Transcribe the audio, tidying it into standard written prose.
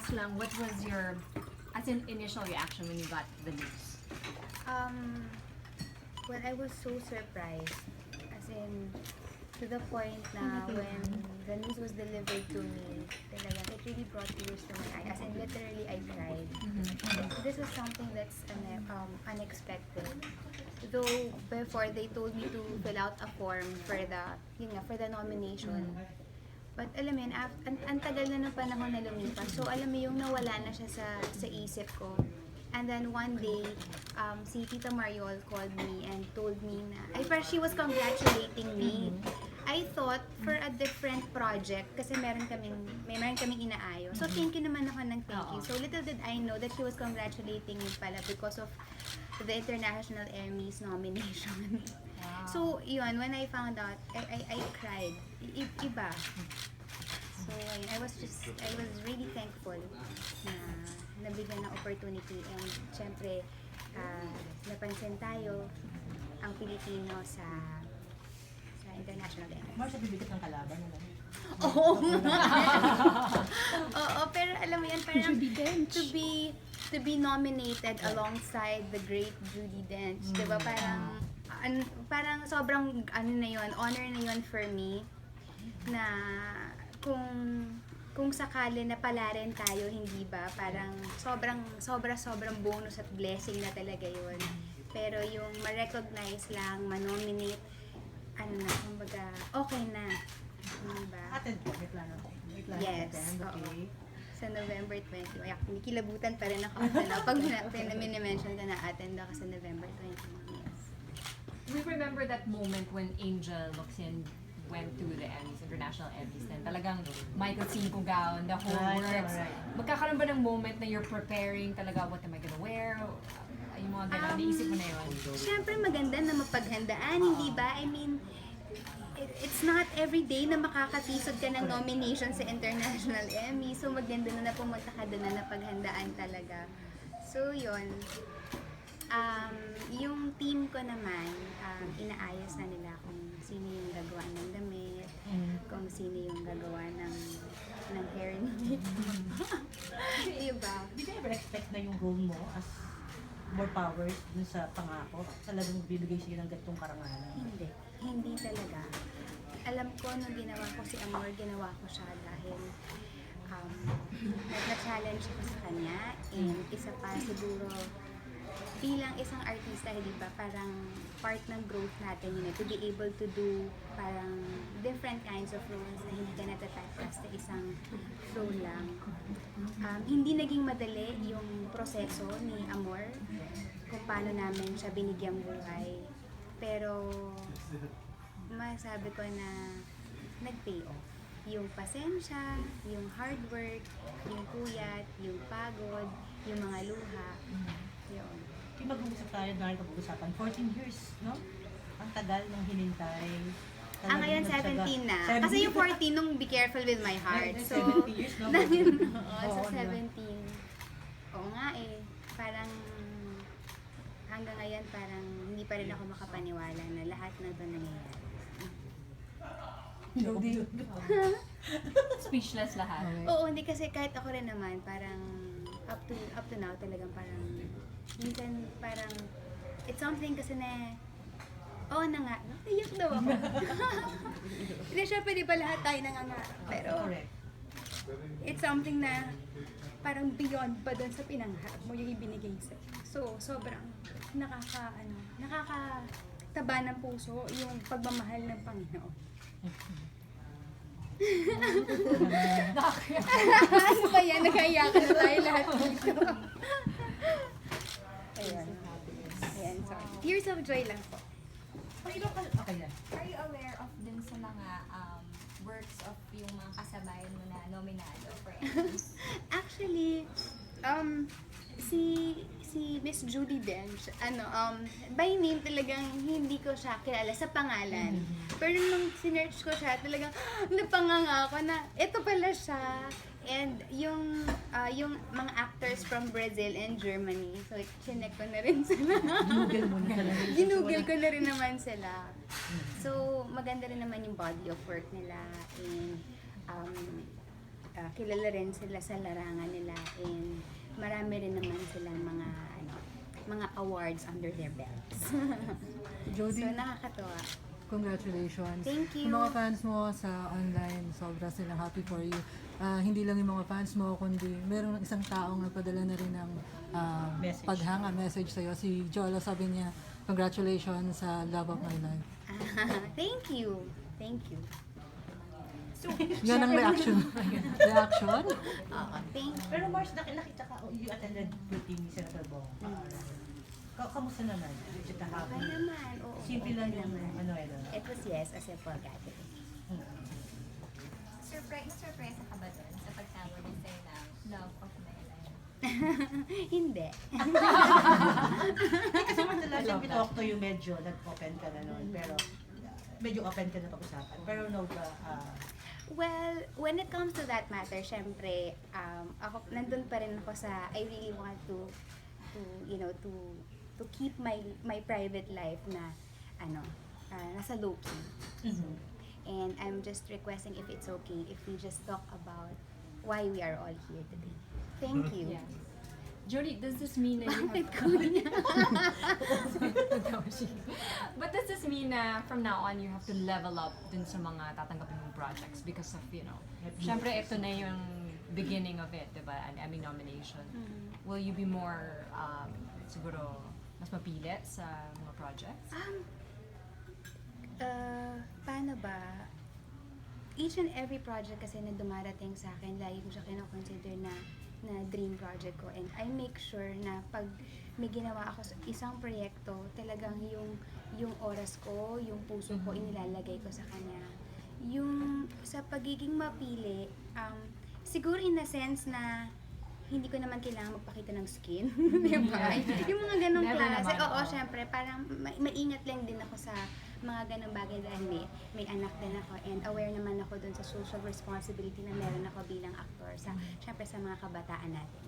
ask lang, what was your, as in, initial reaction when you got the news? Well, I was so surprised. As in, to the point na when the news was delivered to me, talaga, it really brought tears to my eyes. As in, literally, I cried. This was something that's unexpected. Though, before, they told me to fill out a form for the nomination. But alam mo yun, ang tagal na ng panahon na lumipas. So alam mo yung nawala na siya sa isip ko. And then one day, si Tita Mariol called me and told me na, first she was congratulating me. I thought for a different project kasi meron kaming inaayos. So thank you naman ako ng thank you. So little did I know that she was congratulating me pala because of the International Emmys nomination. So yun, when I found out, I cried. Iba. So I was really thankful na nabigyan ng opportunity and syempre napansin tayo ang Pilipino sa International Emmys. Marcia, bibigat ng kalaban na lang. Oo. Oo, pero alam mo yan, parang to be nominated alongside the great Judi Dench, 'di ba? Parang sobrang na yon, honor na yon for me na kung sakali na pala rin tayo, hindi ba? Parang sobrang bonus at blessing na talaga yon. Pero yung ma-recognize lang, ma-nominate, kumbaga, okay na. Diba? Attend po, may plano. Yes, Okay. Sa November 20. Ay, kinikilabutan pa rin ako. Pag minimension ka na attend ako sa November 21. Yes. We remember that moment when Angel Locsin went to the Emmys, International Emmys, and talagang Michael C. Gown, the whole works. Magkakaroon ba ng moment na you're preparing talaga, what am I gonna wear? Yung mga gano'n, naisip mo na yun? Siyempre maganda na mapaghandaan, hindi ba? I mean, it's not every day na makakatisod ka ng nomination sa International Emmy. So maganda na pumunta ka doon na napaghandaan talaga. So yun. Yung team ko naman, inaayos na nila kung sino yung gagawa ng damit, kung sino yung gagawa ng hair ni diba? Did you ever expect na yung role mo as more powers dun sa pangako? Talagang bibigay siya ng ganitong karangalan? Hindi talaga. Alam ko nung ginawa ko si Amor, ginawa ko siya dahil nag-challenge ako sa kanya, and isa pa siguro bilang isang artista, hindi ba, parang part ng growth natin yun, to be able to do parang different kinds of roles na hindi ka natatypecast sa isang role lang. Hindi naging madali yung proseso ni Amor kung paano namin siya binigyang buhay. Pero masabi ko na nag-pay off. Yung pasensya, yung hard work, yung puyat, yung pagod, yung mga luha. Yun. Yung mag-uusap tayo, dahil pag-uusapan, 14 years, no? Ang tagal ng hinintay. Ngayon 17 na. Kasi yung 14 nung Be Careful With My Heart. So, 70 years, no? sa 17. Oo nga eh. Parang hanggang ngayon parang hindi pa rin ako makapaniwala na lahat na ito nangyayari. Speechless lahat. Oo, hindi kasi kahit ako rin naman parang up to now talagang parang minsan parang it's something kasi na na nga, iyak daw ako. Hindi, syempre di ba lahat tayo nangangarap, pero it's something na parang beyond pa doon sa pinangarap mo yung ibinigay sa'yo. So, sobrang nakakataba ng puso yung pagmamahal ng Panginoon. Ano ba yan? Nagkaiyakan na tayo lahat dito. Ayan, sorry. Tears of joy lang po. Okay yan. Are you aware of dun sa mga works of yung mga kasabayan mo na nominado for Emmys? Actually, si Miss Judi Dench, by name talagang hindi ko siya kilala sa pangalan. Pero nung sinearch ko siya, talagang napanganga ako na ito pala siya. And yung mga actors from Brazil and Germany, so chinek ko na rin sila. Ginugol ko na rin naman sila. So maganda rin naman yung body of work nila. And kilala rin sila sa larangan nila, and marami rin naman silang mga awards under their belts. Jody, So nakakatuwa. congratulations. Thank you. Yung mga fans mo sa online, sobra silang happy for you. Hindi lang yung mga fans mo, kundi meron isang taong nagpadala na rin ng Message. paghanga, message sa'yo. Si Jolo, sabi niya, congratulations sa love of my life. Thank you. Thank you. Yan ang reaction. Reaction? Oo, thank you. Pero Mars, nakita ka, you attended meeting ni Senator Bong. Kamusta naman? Did it Okay happen? naman. Oo, Simple lang yung naman. Manuela. It was yes, a simple gathering. Surprise ka ba dun sa pagtawag niya sa'yo ng love of my life? Hindi. Kasi madalas yung talk to you, medyo nag-open ka na noon. Pero medyo open ka na pag-usapan. Pero no ba, Well, when it comes to that matter, syempre, ako, nandun pa rin ako sa, I really want to keep my private life na, nasa low-key. And I'm just requesting if it's okay if we just talk about why we are all here today. Thank you. Yeah. Jody, does this mean that you Bakit have... kuya? But does this mean na from now on, you have to level up dun sa mga tatanggapin mong projects because of, syempre ito na yung beginning of it, diba? An Emmy nomination. Will you be more, siguro, mas mapilit sa mga projects? Paano ba? Each and every project kasi na dumarating sa akin, lagi ko siya kinoconsider na dream project ko, and I make sure na pag may ginawa ako sa isang proyekto, talagang yung oras ko, yung puso ko, inilalagay ko sa kanya. Yung sa pagiging mapili, siguro in a sense na hindi ko naman kailangan magpakita ng skin, di ba? Yung mga ganong Never klase. naman, Oo, oo. syempre, parang maingat lang din ako sa mga ganong bagay dahil may anak din ako, and aware naman ako dun sa social responsibility na meron ako bilang aktor sa syempre sa mga kabataan natin.